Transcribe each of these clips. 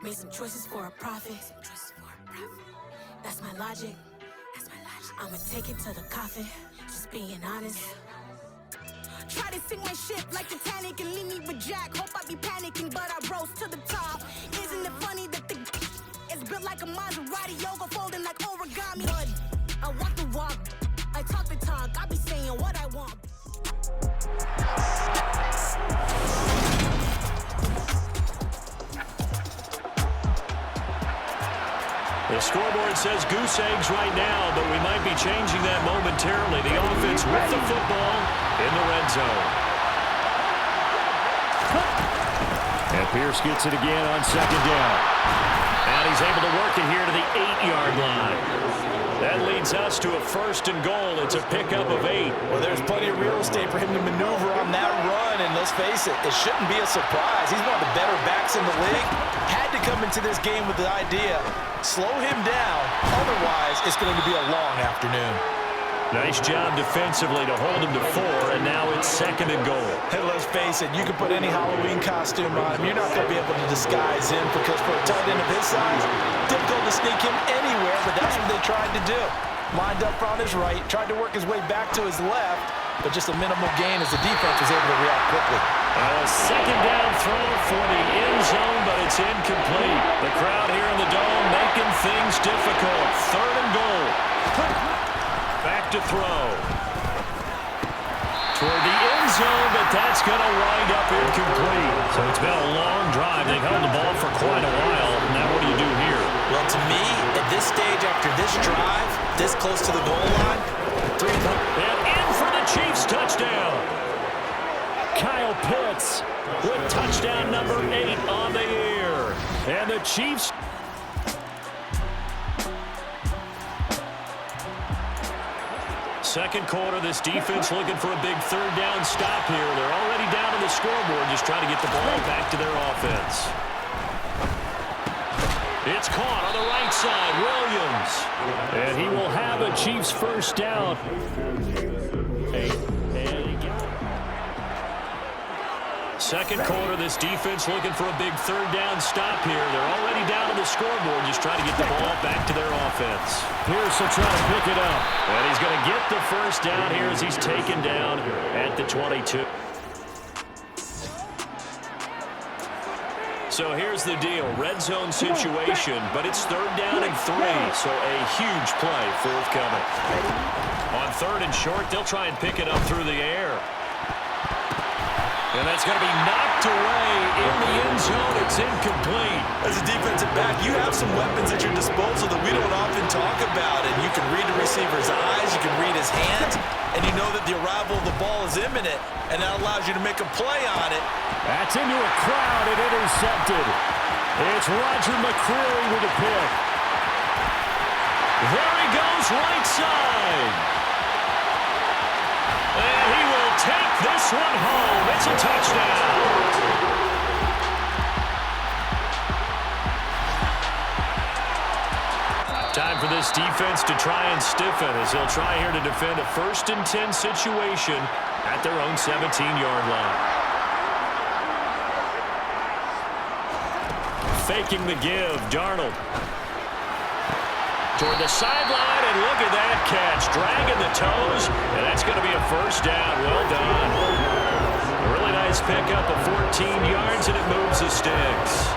Made some choices for a profit. That's my logic. I'ma take it to the coffin. Just being honest. Try to sink my ship like Titanic and leave me with Jack. Hope I be panicking, but I rose to the top. Isn't it funny that the is built like a Maserati, yoga folding like origami? But I walk the walk, I talk the talk, I be saying what I want. The scoreboard says goose eggs right now, but we might be changing that momentarily. The offense with the football in the red zone. And Pierce gets it again on second down. And he's able to work it here to the 8-yard line. That leads us to a 1st and goal. It's a pickup of 8. Well, there's plenty of real estate for him to maneuver on that run, and let's face it, it shouldn't be a surprise. He's one of the better backs in the league. Had to come into this game with the idea, slow him down, otherwise it's going to be a long afternoon. Nice job defensively to hold him to 4, and now it's 2nd and goal. Hey, let's face it, you can put any Halloween costume on him. You're not going to be able to disguise him because for a tight end of his size, difficult to sneak him anywhere, but that's what they tried to do. Lined up on his right, tried to work his way back to his left, but just a minimal gain as the defense was able to react quickly. A 2nd down throw for the end zone, but it's incomplete. The crowd here in the dome making things difficult. 3rd and goal. Back to throw. Toward the end zone, but that's going to wind up incomplete. So it's been a long drive. They've held the ball for quite a while. Now what do you do here? Well, to me, at this stage after this drive, this close to the goal line, 3 and in for the Chiefs touchdown. Kyle Pitts with touchdown number 8 on the year. And the Chiefs... Second quarter, this defense looking for a big 3rd down stop here. They're already down on the scoreboard, just trying to get the ball back to their offense. It's caught on the right side, Williams. And he will have a Chiefs 1st down. Second quarter, this defense looking for a big 3rd down stop here. They're already down on the scoreboard, just trying to get the ball back to their offense. Pierce will try to pick it up. And he's going to get the 1st down here as he's taken down at the 22. So here's the deal. Red zone situation, but it's 3rd down and 3, so a huge play forthcoming. On 3rd and short, they'll try and pick it up through the air. And that's going to be knocked away in the end zone. It's incomplete. As a defensive back, you have some weapons at your disposal that we don't often talk about. And you can read the receiver's eyes, you can read his hands, and you know that the arrival of the ball is imminent, and that allows you to make a play on it. That's into a crowd and intercepted. It's Roger McCreary with a pick. There he goes, right side. And he will take this one home. It's a touchdown. Time for this defense to try and stiffen as they'll try here to defend a 1st and 10 situation at their own 17-yard line. Faking the give, Darnold. Toward the sideline, and look at that catch. Dragging the toes, and that's going to be a 1st down. Well done. A really nice pickup of 14 yards, and it moves the sticks.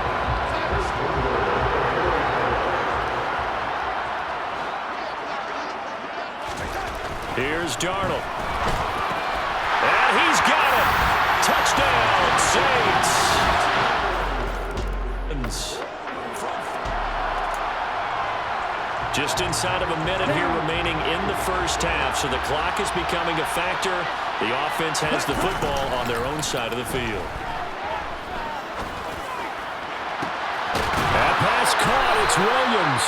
Here's Darnold. And he's got it. Touchdown, Saints. Just inside of a minute here remaining in the 1st half, so the clock is becoming a factor. The offense has the football on their own side of the field. That pass caught. It's Williams.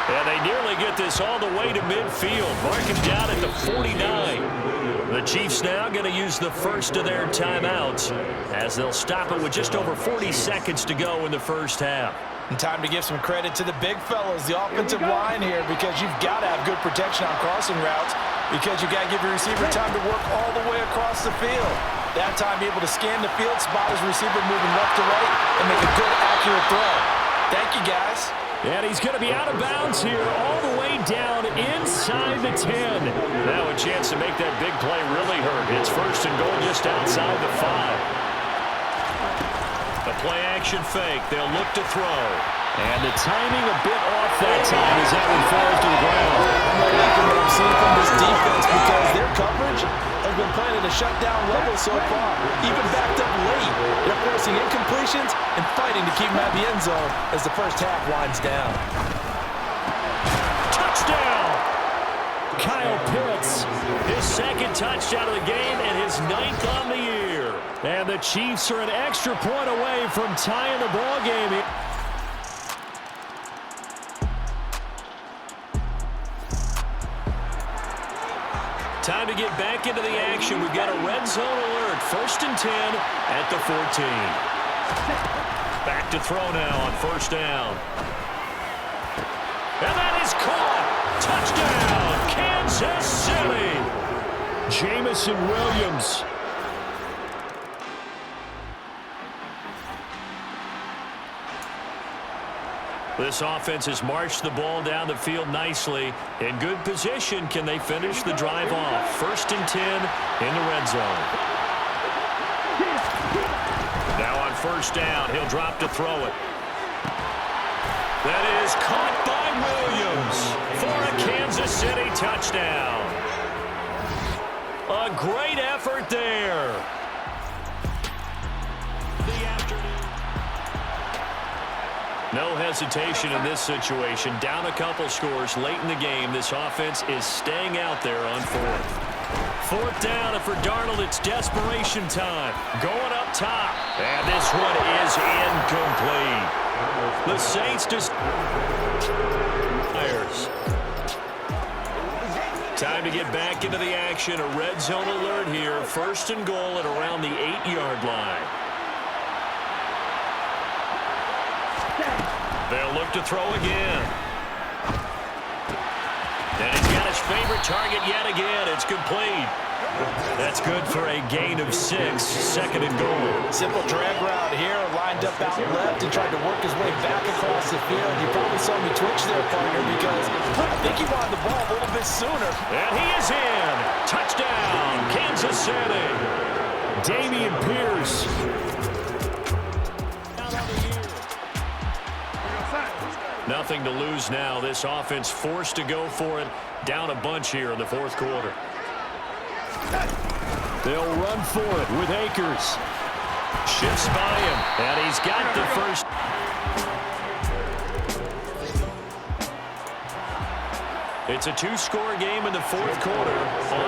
And they nearly get this all the way to midfield, marking down at the 49. The Chiefs now going to use the first of their timeouts as they'll stop it with just over 40 seconds to go in the 1st half. And time to give some credit to the big fellas, the offensive line here, because you've got to have good protection on crossing routes, because you've got to give your receiver time to work all the way across the field. That time, be able to scan the field, spot his receiver moving left to right, and make a good, accurate throw. Thank you, guys. And he's going to be out of bounds here all the way down inside the 10. Now a chance to make that big play really hurt. It's first and goal just outside the 5. A play-action fake. They'll look to throw. And the timing a bit off that time as that one falls to the ground. I'm not liking what I'm seeing from this defense because their coverage has been playing at a shutdown level so far. Even backed up late. They're forcing incompletions and fighting to keep them out of the end zone as the first half winds down. Touchdown! Kyle Pitts, his second touchdown of the game and his 9th on the year. And the Chiefs are an extra point away from tying the ball game. Time to get back into the action. We've got a red zone alert. First and 10 at the 14. Back to throw now on first down. And that is caught. Touchdown, Kansas City. Jamison Williams. This offense has marched the ball down the field nicely. In good position, can they finish the drive off? First and 10 in the red zone. Now on first down, he'll drop to throw it. That is caught by Williams for a Kansas City touchdown. A great effort there. No hesitation in this situation. Down a couple scores late in the game. This offense is staying out there on fourth. Fourth down, and for Darnold, it's desperation time. Going up top. And this one is incomplete. The Saints just fires. Time to get back into the action. A red zone alert here. First and goal at around the 8-yard line. They'll look to throw again. And he's got his favorite target yet again. It's complete. That's good for a gain of 6. Second and goal. Simple drag route here. Lined up out left and tried to work his way back across the field. You probably saw me twitch there, partner, because I think he wanted the ball a little bit sooner. And he is in. Touchdown, Kansas City. Dameon Pierce. Nothing to lose now. This offense forced to go for it. Down a bunch here in the fourth quarter. They'll run for it with Akers. Shifts by him, and he's got the first. It's a 2-score game in the fourth quarter.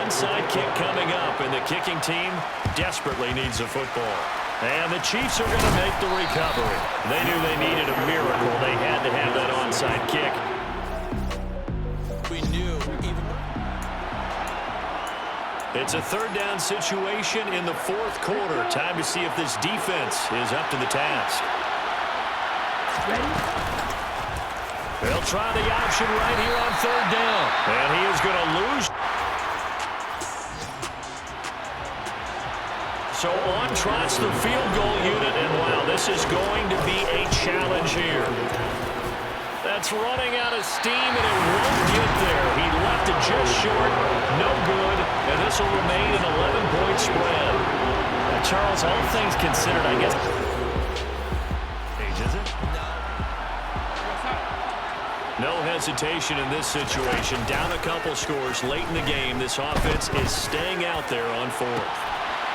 Onside kick coming up, and the kicking team desperately needs a football. And the Chiefs are going to make the recovery. They knew they needed a miracle. They had to have that onside kick. We knew even. It's a third down situation in the fourth quarter. Time to see if this defense is up to the task. They'll try the option right here on third down. And he is going to lose. So on trots the field goal unit, and wow, this is going to be a challenge here. That's running out of steam, and it won't get there. He left it just short, no good, and this will remain an 11-point spread. Charles, all things considered, I guess. Is it? No hesitation in this situation. Down a couple scores late in the game. This offense is staying out there on fourth.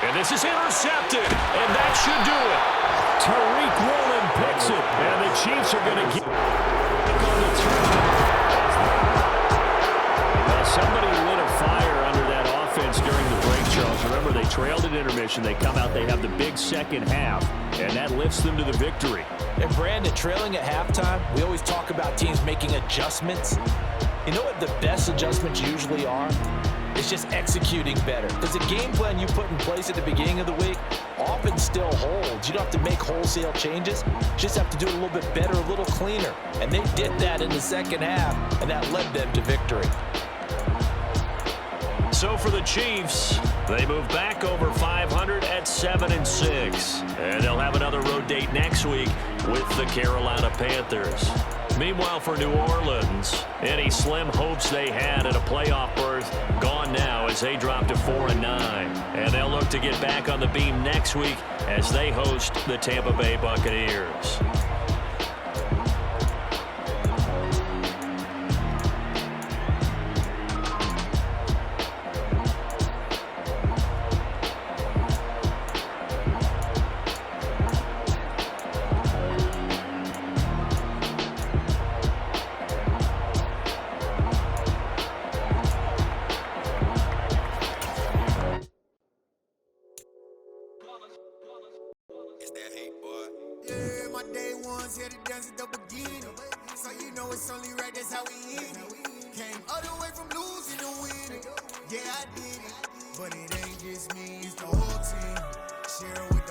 And this is intercepted, and that should do it. Tariq Woolen picks it, and the Chiefs are going to get on the turn. Well, somebody lit a fire under that offense during the break, Charles. Remember, they trailed at intermission. They come out, they have the big second half, and that lifts them to the victory. And Brandon, trailing at halftime, we always talk about teams making adjustments. You know what the best adjustments usually are? It's just executing better. Because the game plan you put in place at the beginning of the week often still holds. You don't have to make wholesale changes. You just have to do it a little bit better, a little cleaner. And they did that in the second half, and that led them to victory. So for the Chiefs, They move back over 500 at 7-6. And they'll have another road date next week with the Carolina Panthers. Meanwhile, for New Orleans, any slim hopes they had at a playoff berth gone now as they drop to 4-9. And they'll look to get back on the beam next week as they host the Tampa Bay Buccaneers. Yeah, my day ones here to dance at the beginning. So you know it's only right, that's how we end it. Came all the way from losing to winning. Yeah, I did it. But it ain't just me, it's the whole team. Share with